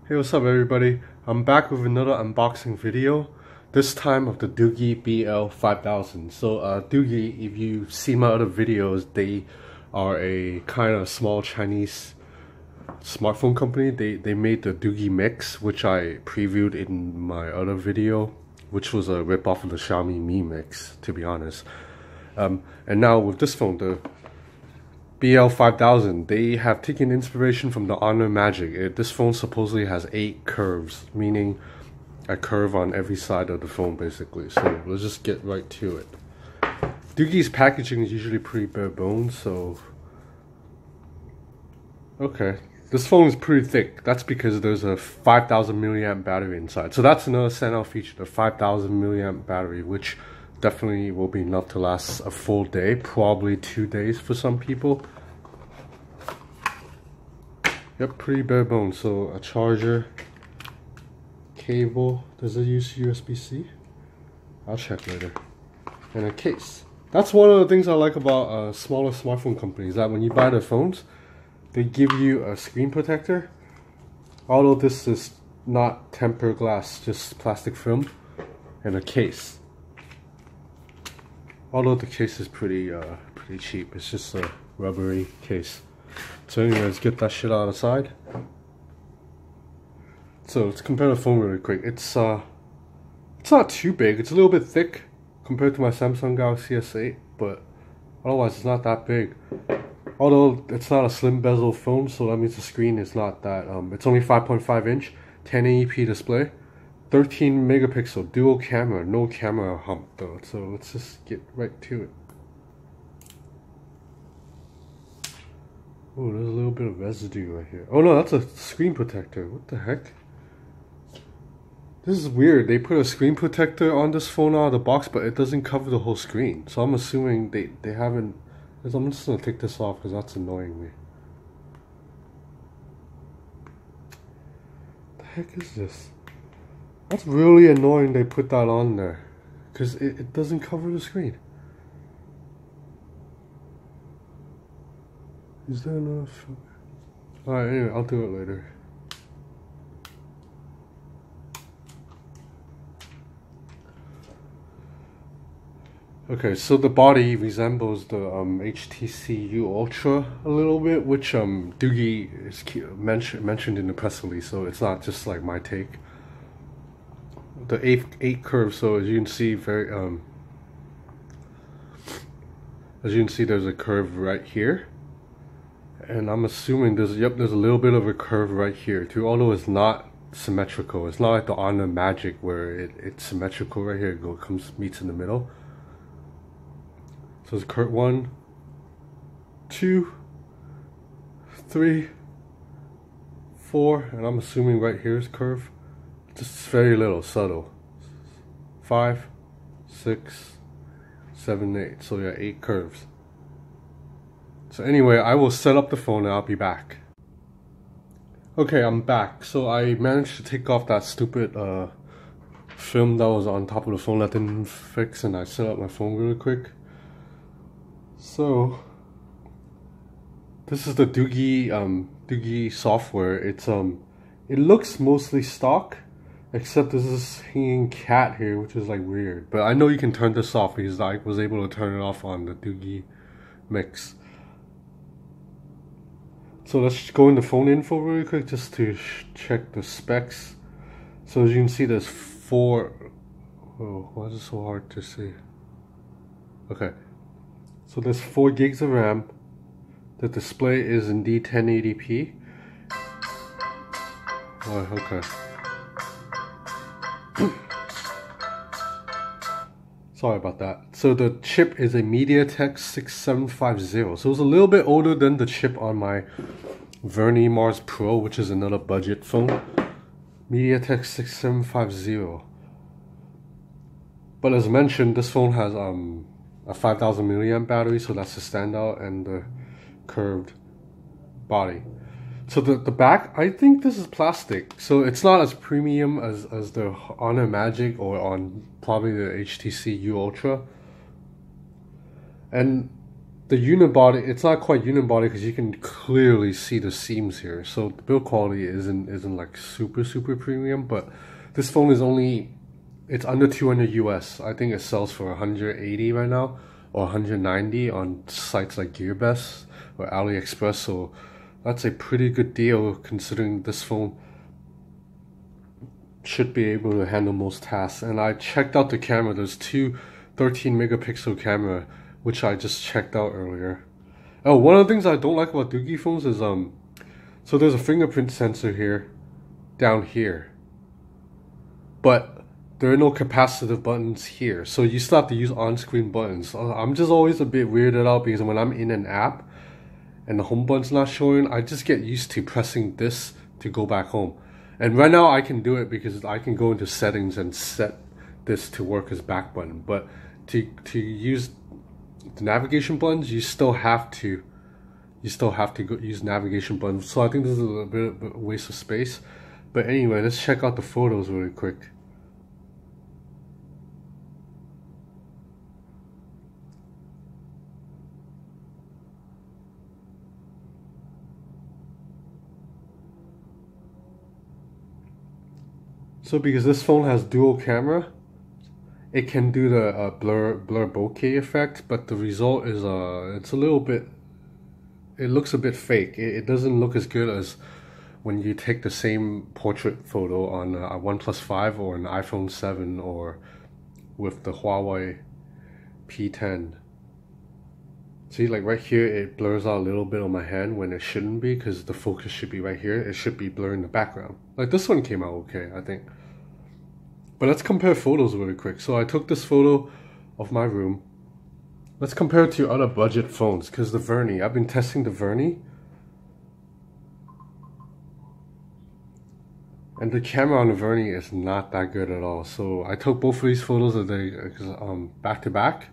Hey, what's up everybody? I'm back with another unboxing video, this time of the Doogee BL5000. So Doogee, if you see my other videos, they are a kind of small Chinese smartphone company. They made the Doogee Mix, which I previewed in my other video, which was a rip-off of the Xiaomi Mi Mix, to be honest. And now with this phone, the BL5000, they have taken inspiration from the Honor Magic. This phone supposedly has 8 curves, meaning a curve on every side of the phone basically. So let's just get right to it. Doogee's packaging is usually pretty bare bones, so okay. This phone is pretty thick. That's because there's a 5000 milliamp battery inside. So that's another standout feature, the 5000 milliamp battery, which definitely will be enough to last a full day, probably 2 days for some people. Yep, pretty bare bones. So a charger, cable, does it use USB-C? I'll check later. And a case. That's one of the things I like about smaller smartphone companies, that when you buy their phones, they give you a screen protector. Although this is not tempered glass, just plastic film, and a case. Although the case is pretty cheap, it's just a rubbery case. So anyway, let's get that shit out of the side. So let's compare the phone really quick. It's not too big. It's a little bit thick compared to my Samsung Galaxy S8, but otherwise it's not that big. Although it's not a slim bezel phone, so that means the screen is not that. It's only 5.5 inch, 1080p display. 13 megapixel dual camera, no camera hump though, so let's just get right to it. Oh, there's a little bit of residue right here. Oh no, that's a screen protector. What the heck? This is weird. They put a screen protector on this phone out of the box, but it doesn't cover the whole screen. So I'm assuming they haven't. I'm just gonna take this off because that's annoying me. What the heck is this? That's really annoying they put that on there, because it doesn't cover the screen. Is there enough? Alright, anyway, I'll do it later. Okay, so the body resembles the HTC U Ultra a little bit, which Doogee is mentioned in the press release, so it's not just like my take. The eight curves, so as you can see, there's a curve right here, and I'm assuming there's a little bit of a curve right here too, although it's not symmetrical. It's not like the Honor Magic where it's symmetrical right here. Meets in the middle. So it's curve 1, 2, 3, 4, and I'm assuming right here is curve. Just very little, subtle. 5, 6, 7, 8. So yeah, 8 curves. So anyway, I will set up the phone and I'll be back. Okay, I'm back. So I managed to take off that stupid film that was on top of the phone that didn't fix, and I set up my phone really quick. So this is the Doogee software. It looks mostly stock, except there's this hanging cat here, which is like weird. But I know you can turn this off because I was able to turn it off on the Doogee Mix. So let's go into phone info really quick just to check the specs. So as you can see, there's 4. Oh, why is it so hard to see? Okay, so there's 4 gigs of RAM. The display is indeed 1080p. Oh, okay. Sorry about that. So the chip is a MediaTek 6750. So it's a little bit older than the chip on my Verni Mars Pro, which is another budget phone. MediaTek 6750. But as mentioned, this phone has a 5000 milliamp battery, so that's the standout, and the curved body. So the back, I think this is plastic, so it's not as premium as the Honor Magic or on probably the HTC U Ultra. And the the unibody, it's not quite unibody because you can clearly see the seams here. So the build quality isn't like super premium, but this phone is it's under 200 US. I think it sells for 180 right now or 190 on sites like GearBest or AliExpress. So that's a pretty good deal considering this phone should be able to handle most tasks. And I checked out the camera. There's two 13 megapixel camera, which I just checked out earlier. Oh, one of the things I don't like about Doogee phones is so there's a fingerprint sensor here, down here, but there are no capacitive buttons here, so you still have to use on-screen buttons. I'm just always a bit weirded out because when I'm in an app and the home button's not showing, I just get used to pressing this to go back home. And right now I can do it because I can go into settings and set this to work as back button, but to use the navigation buttons, you still have to go use navigation buttons. So I think this is a bit of a waste of space. But anyway, let's check out the photos really quick. So because this phone has dual camera, it can do the blur bokeh effect, but the result is it's a little bit, it looks a bit fake. It doesn't look as good as when you take the same portrait photo on a OnePlus 5 or an iPhone 7 or with the Huawei P10. See, like right here, it blurs out a little bit on my hand when it shouldn't be because the focus should be right here. It should be blurring the background. Like this one came out okay, I think. But let's compare photos really quick. So I took this photo of my room. Let's compare it to other budget phones because the Verni, I've been testing the Verni. And the camera on the Verni is not that good at all. So I took both of these photos back to back.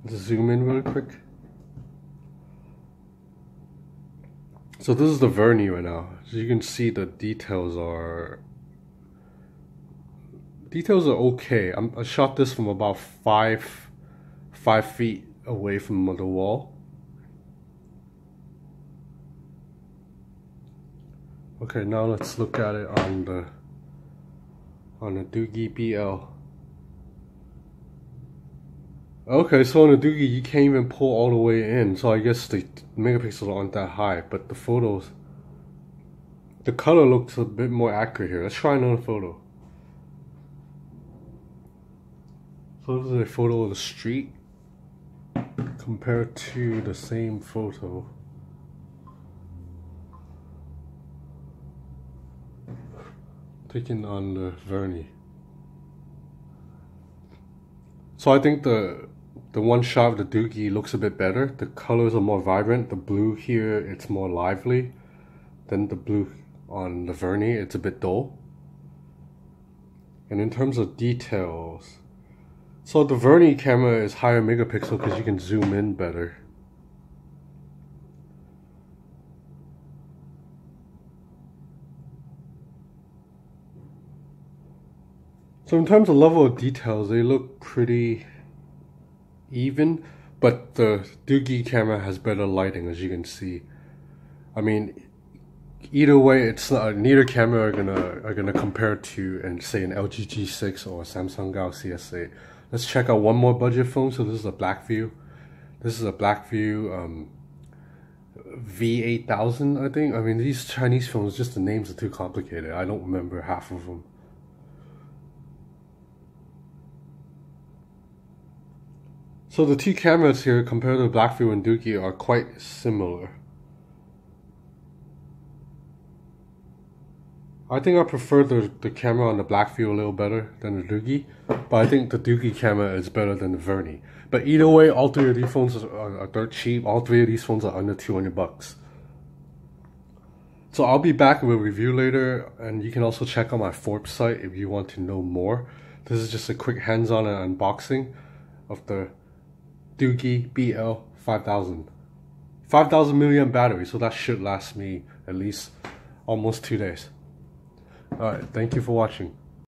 Let's zoom in really quick. So this is the Verni right now. So you can see the details are okay. I shot this from about 5 feet away from the wall. Okay, now let's look at it on the Doogee BL. Okay, so on the Doogee you can't even pull all the way in, so I guess the megapixels aren't that high, but the photos, the color looks a bit more accurate here. Let's try another photo. So this is a photo of the street compared to the same photo. Taken on the Verni. So I think the one shot of the Doogee looks a bit better. The colors are more vibrant. The blue here, it's more lively than the blue on the Verni. It's a bit dull. And in terms of details, so the Verni camera is higher megapixel because you can zoom in better. So in terms of level of details, they look pretty even, but the Doogee camera has better lighting, as you can see. I mean, either way, it's not, neither camera are gonna compare to, and say, an LG G6 or a Samsung Galaxy S8. Let's check out one more budget phone. So this is a Blackview. This is a Blackview V8000, I think. I mean, these Chinese phones, just the names are too complicated. I don't remember half of them. So the two cameras here compared to Blackview and Doogee are quite similar. I think I prefer the camera on the Blackview a little better than the Doogee, but I think the Doogee camera is better than the Verni. But either way, all three of these phones are dirt cheap. All three of these phones are under 200 bucks. So I'll be back with a review later, and you can also check out my Forbes site if you want to know more. This is just a quick hands-on unboxing of the Doogee BL5000. 5,000 milliamp battery, so that should last me at least almost 2 days. Alright, thank you for watching.